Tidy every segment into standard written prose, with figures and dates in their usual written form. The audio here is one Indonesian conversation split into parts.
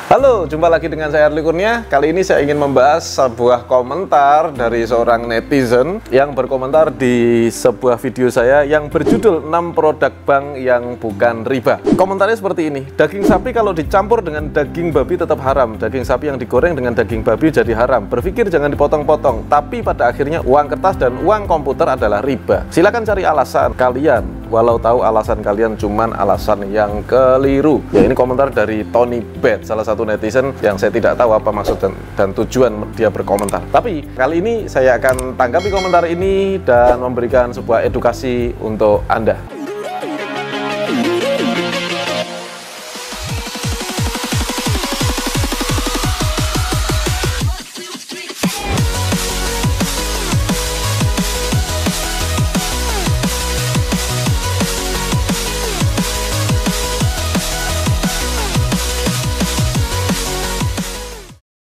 Halo, jumpa lagi dengan saya Arli Kurnia. Kali ini saya ingin membahas sebuah komentar dari seorang netizen yang berkomentar di sebuah video saya yang berjudul 6 produk bank yang bukan riba. Komentarnya seperti ini: daging sapi kalau dicampur dengan daging babi tetap haram. Daging sapi yang digoreng dengan daging babi jadi haram. Berpikir jangan dipotong-potong, tapi pada akhirnya uang kertas dan uang komputer adalah riba. Silakan cari alasan kalian, walau tahu alasan kalian cuman alasan yang keliru. Ya, ini komentar dari Tony Bet, salah satu netizen yang saya tidak tahu apa maksud dan tujuan dia berkomentar. Tapi kali ini saya akan tanggapi komentar ini dan memberikan sebuah edukasi untuk Anda.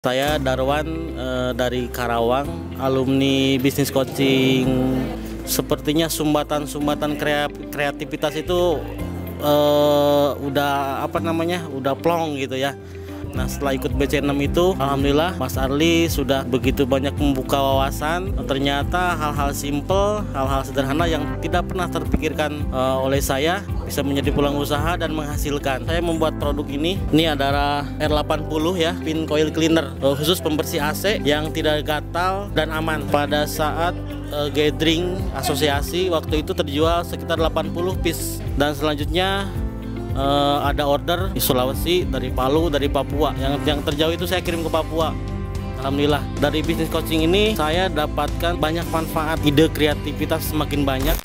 Saya Darwan dari Karawang, alumni bisnis coaching. Sepertinya sumbatan kreativitas itu udah udah plong gitu ya. Nah, setelah ikut BC6 itu, alhamdulillah Mas Arli sudah begitu banyak membuka wawasan. Ternyata hal-hal simple, hal-hal sederhana yang tidak pernah terpikirkan oleh saya bisa menjadi peluang usaha dan menghasilkan. Saya membuat produk ini adalah R80 ya, pin coil cleaner, khusus pembersih AC yang tidak gatal dan aman. Pada saat gathering asosiasi waktu itu terjual sekitar 80 piece, dan selanjutnya ada order di Sulawesi, dari Palu, dari Papua. Yang terjauh itu saya kirim ke Papua. Alhamdulillah, dari bisnis coaching ini saya dapatkan banyak manfaat, ide kreativitas semakin banyak.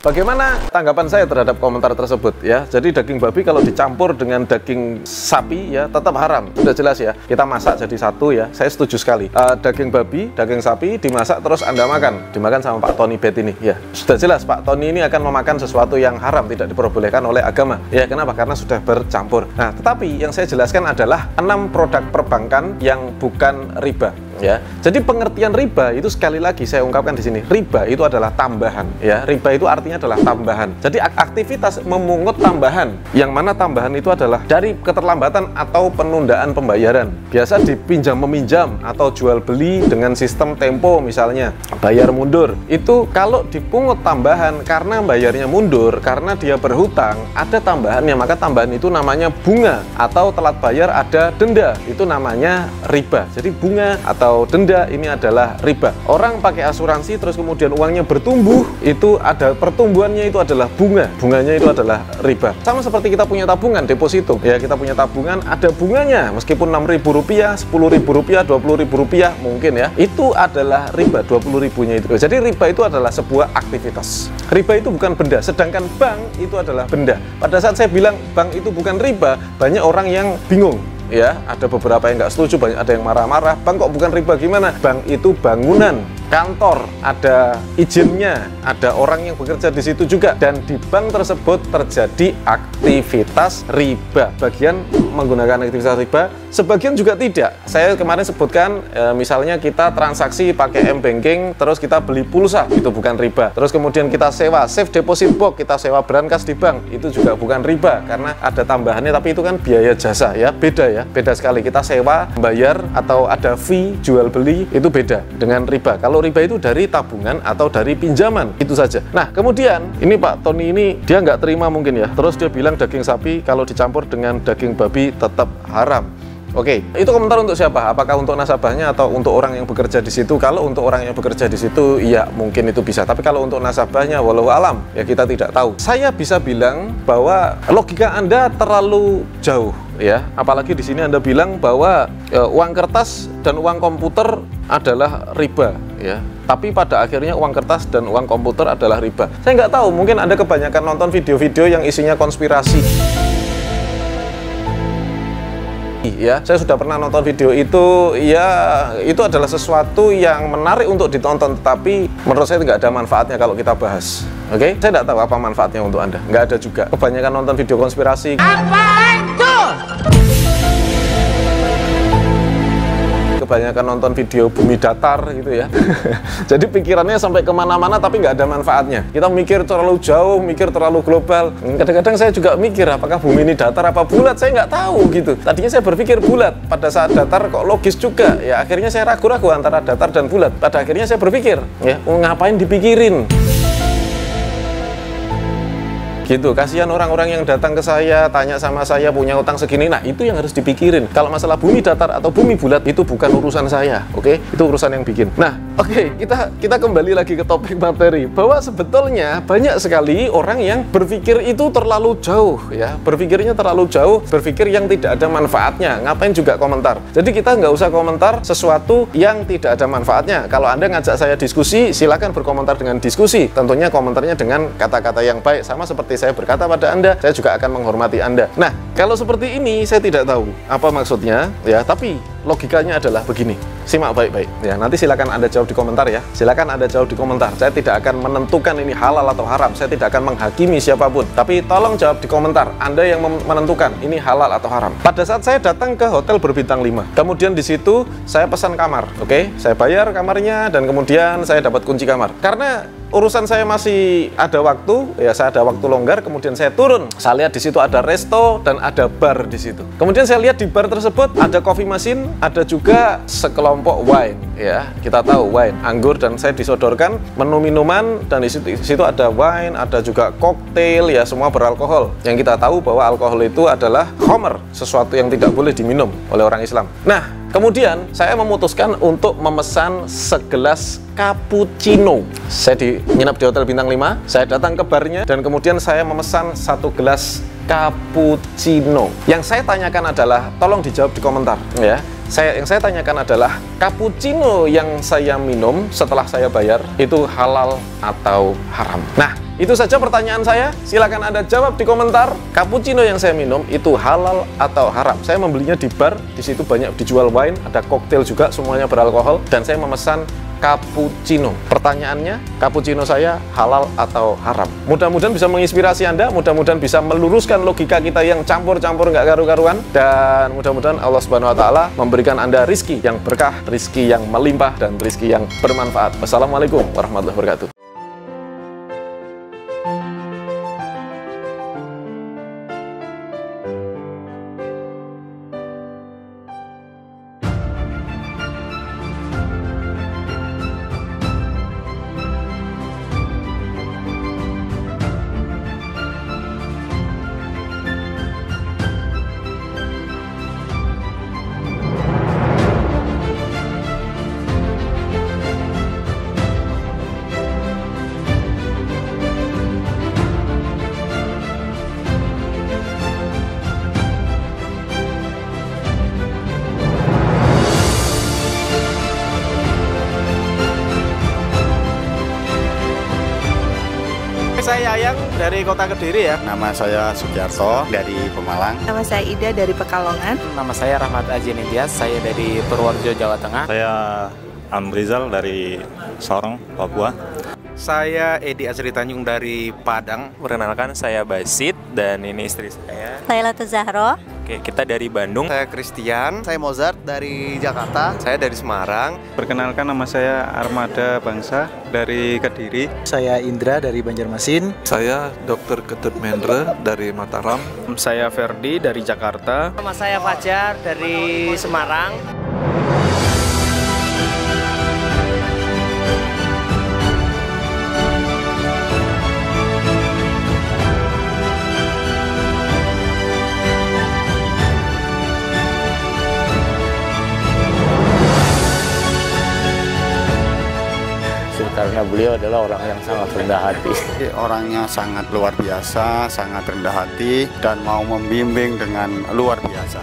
Bagaimana tanggapan saya terhadap komentar tersebut ya? Jadi daging babi kalau dicampur dengan daging sapi ya tetap haram. Sudah jelas ya. Kita masak jadi satu ya. Saya setuju sekali. Daging babi, daging sapi dimasak terus Anda makan. Dimakan sama Pak Tony Bet ini ya. Sudah jelas Pak Tony ini akan memakan sesuatu yang haram, tidak diperbolehkan oleh agama. Ya, kenapa? Karena sudah bercampur. Nah, tetapi yang saya jelaskan adalah 6 produk perbankan yang bukan riba. Ya, jadi pengertian riba itu sekali lagi saya ungkapkan di sini, riba itu adalah tambahan. Ya, riba itu artinya adalah tambahan. Jadi aktivitas memungut tambahan, yang mana tambahan itu adalah dari keterlambatan atau penundaan pembayaran. Biasa dipinjam meminjam atau jual beli dengan sistem tempo misalnya, bayar mundur. Itu kalau dipungut tambahan karena bayarnya mundur, karena dia berhutang, ada tambahannya, maka tambahan itu namanya bunga, atau telat bayar ada denda, itu namanya riba. Jadi bunga atau denda ini adalah riba. Orang pakai asuransi terus kemudian uangnya bertumbuh, itu ada pertumbuhannya, itu adalah bunga. Bunganya itu adalah riba. Sama seperti kita punya tabungan, deposito. Ya, kita punya tabungan, ada bunganya. Meskipun Rp6.000, Rp10.000, Rp20.000 mungkin ya. Itu adalah riba, 20.000-nya itu. Jadi riba itu adalah sebuah aktivitas. Riba itu bukan benda, sedangkan bank itu adalah benda. Pada saat saya bilang bank itu bukan riba, banyak orang yang bingung. Ya, ada beberapa yang nggak setuju, banyak ada yang marah-marah. Bank kok bukan riba, gimana? Bank itu bangunan, kantor, ada izinnya, ada orang yang bekerja di situ juga, dan di bank tersebut terjadi aktivitas riba. Bagian menggunakan aktivitas riba, sebagian juga tidak. Saya kemarin sebutkan, misalnya kita transaksi pakai M-Banking, terus kita beli pulsa, itu bukan riba. Terus kemudian kita sewa safe deposit box, kita sewa brankas di bank, itu juga bukan riba, karena ada tambahannya, tapi itu kan biaya jasa ya, beda ya. Beda sekali, kita sewa, bayar, atau ada fee, jual beli, itu beda dengan riba. Kalau riba itu dari tabungan atau dari pinjaman, itu saja. Nah, kemudian, ini Pak Tony ini, dia nggak terima mungkin ya. Terus dia bilang daging sapi kalau dicampur dengan daging babi tetap haram. Oke, itu komentar untuk siapa? Apakah untuk nasabahnya atau untuk orang yang bekerja di situ? Kalau untuk orang yang bekerja di situ, ya mungkin itu bisa. Tapi kalau untuk nasabahnya, walau alam, ya kita tidak tahu. Saya bisa bilang bahwa logika Anda terlalu jauh, ya. Apalagi di sini Anda bilang bahwa uang kertas dan uang komputer adalah riba, ya. Tapi pada akhirnya uang kertas dan uang komputer adalah riba. Saya nggak tahu, mungkin Anda kebanyakan nonton video-video yang isinya konspirasi. Ya, saya sudah pernah nonton video itu. Ya, itu adalah sesuatu yang menarik untuk ditonton, tetapi menurut saya nggak ada manfaatnya kalau kita bahas. Oke, saya nggak tahu apa manfaatnya untuk Anda. Nggak ada juga. Kebanyakan nonton video konspirasi. Apa itu? kebanyakan nonton video bumi datar gitu ya. Jadi pikirannya sampai kemana-mana tapi nggak ada manfaatnya. Kita mikir terlalu jauh, mikir terlalu global. Kadang-kadang saya juga mikir apakah bumi ini datar apa bulat, saya nggak tahu gitu. Tadinya saya berpikir bulat, pada saat datar kok logis juga. Ya akhirnya saya ragu-ragu antara datar dan bulat. Pada akhirnya saya berpikir, ya ngapain dipikirin? Gitu, kasihan orang-orang yang datang ke saya, tanya sama saya punya utang segini. Nah, itu yang harus dipikirin. Kalau masalah bumi datar atau bumi bulat itu bukan urusan saya, oke? Itu urusan yang bikin. Nah, oke, kita kembali lagi ke topik materi. Bahwa sebetulnya banyak sekali orang yang berpikir itu terlalu jauh, ya. Berpikirnya terlalu jauh, berpikir yang tidak ada manfaatnya. Ngapain juga komentar? Jadi kita nggak usah komentar sesuatu yang tidak ada manfaatnya. Kalau Anda ngajak saya diskusi, silakan berkomentar dengan diskusi. Tentunya komentarnya dengan kata-kata yang baik, sama seperti saya berkata pada Anda, saya juga akan menghormati Anda. Nah, kalau seperti ini saya tidak tahu apa maksudnya, ya, tapi logikanya adalah begini. Simak baik-baik. Ya, nanti silakan Anda jawab di komentar ya. Silakan Anda jawab di komentar. Saya tidak akan menentukan ini halal atau haram. Saya tidak akan menghakimi siapapun. Tapi tolong jawab di komentar. Anda yang menentukan ini halal atau haram. Pada saat saya datang ke hotel berbintang 5, kemudian di situ saya pesan kamar, oke? Saya bayar kamarnya dan kemudian saya dapat kunci kamar. Karena urusan saya masih ada waktu, ya saya ada waktu longgar, kemudian saya turun. Saya lihat di situ ada resto dan ada bar di situ. Kemudian saya lihat di bar tersebut ada coffee machine, ada juga sekelompok wine, ya. Kita tahu wine, anggur, dan saya disodorkan menu minuman dan di situ ada wine, ada juga koktail, ya semua beralkohol. Yang kita tahu bahwa alkohol itu adalah khamr, sesuatu yang tidak boleh diminum oleh orang Islam. Nah, kemudian saya memutuskan untuk memesan segelas cappuccino. Saya nginap di hotel bintang 5, saya datang ke barnya dan kemudian saya memesan satu gelas cappuccino. Yang saya tanyakan adalah, tolong dijawab di komentar ya. Yang saya tanyakan adalah, cappuccino yang saya minum setelah saya bayar itu halal atau haram? Nah, itu saja pertanyaan saya. Silakan Anda jawab di komentar. Cappuccino yang saya minum itu halal atau haram? Saya membelinya di bar, di situ banyak dijual wine, ada koktail juga, semuanya beralkohol, dan saya memesan cappuccino. Pertanyaannya, cappuccino saya halal atau haram? Mudah-mudahan bisa menginspirasi Anda, mudah-mudahan bisa meluruskan logika kita yang campur-campur nggak karu-karuan, dan mudah-mudahan Allah Subhanahu wa Ta'ala memberikan Anda rizki yang berkah, rizki yang melimpah, dan rizki yang bermanfaat. Wassalamualaikum warahmatullahi wabarakatuh. Saya Yayang dari Kota Kediri ya. Nama saya Sugiarto dari Pemalang. Nama saya Ida dari Pekalongan. Nama saya Rahmat Aji Nindya, saya dari Purworejo, Jawa Tengah. Saya Amrizal dari Sorong, Papua. Saya Edi Azri Tanjung dari Padang. Perkenalkan, saya Basit dan ini istri saya. Saya Latu Zahro. Oke, kita dari Bandung. Saya Christian. Saya Mozart dari Jakarta. Saya dari Semarang. Perkenalkan, nama saya Armada Bangsa dari Kediri. Saya Indra dari Banjarmasin. Saya Dr. Ketut Mendra dari Mataram. Saya Ferdi dari Jakarta. Nama saya Fajar dari Semarang. Karena beliau adalah orang yang sangat rendah hati. Orangnya sangat luar biasa, sangat rendah hati, dan mau membimbing dengan luar biasa.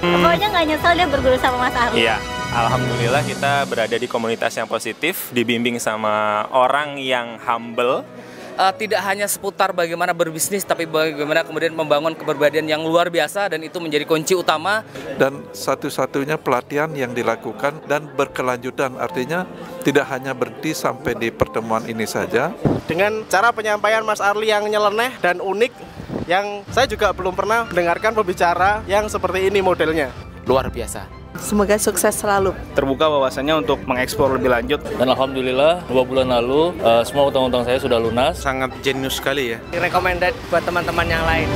Pokoknya nggak nyesel dia berguru sama Mas Arli. Iya, alhamdulillah kita berada di komunitas yang positif, dibimbing sama orang yang humble. Tidak hanya seputar bagaimana berbisnis, tapi bagaimana kemudian membangun kepribadian yang luar biasa, dan itu menjadi kunci utama. Dan satu-satunya pelatihan yang dilakukan dan berkelanjutan, artinya tidak hanya berhenti sampai di pertemuan ini saja. Dengan cara penyampaian Mas Arli yang nyeleneh dan unik, yang saya juga belum pernah mendengarkan pembicara yang seperti ini modelnya. Luar biasa. Semoga sukses selalu. Terbuka wawasannya untuk mengeksplor lebih lanjut. Dan alhamdulillah 2 bulan lalu semua utang-utang saya sudah lunas. Sangat jenius sekali ya. Recommended buat teman-teman yang lain.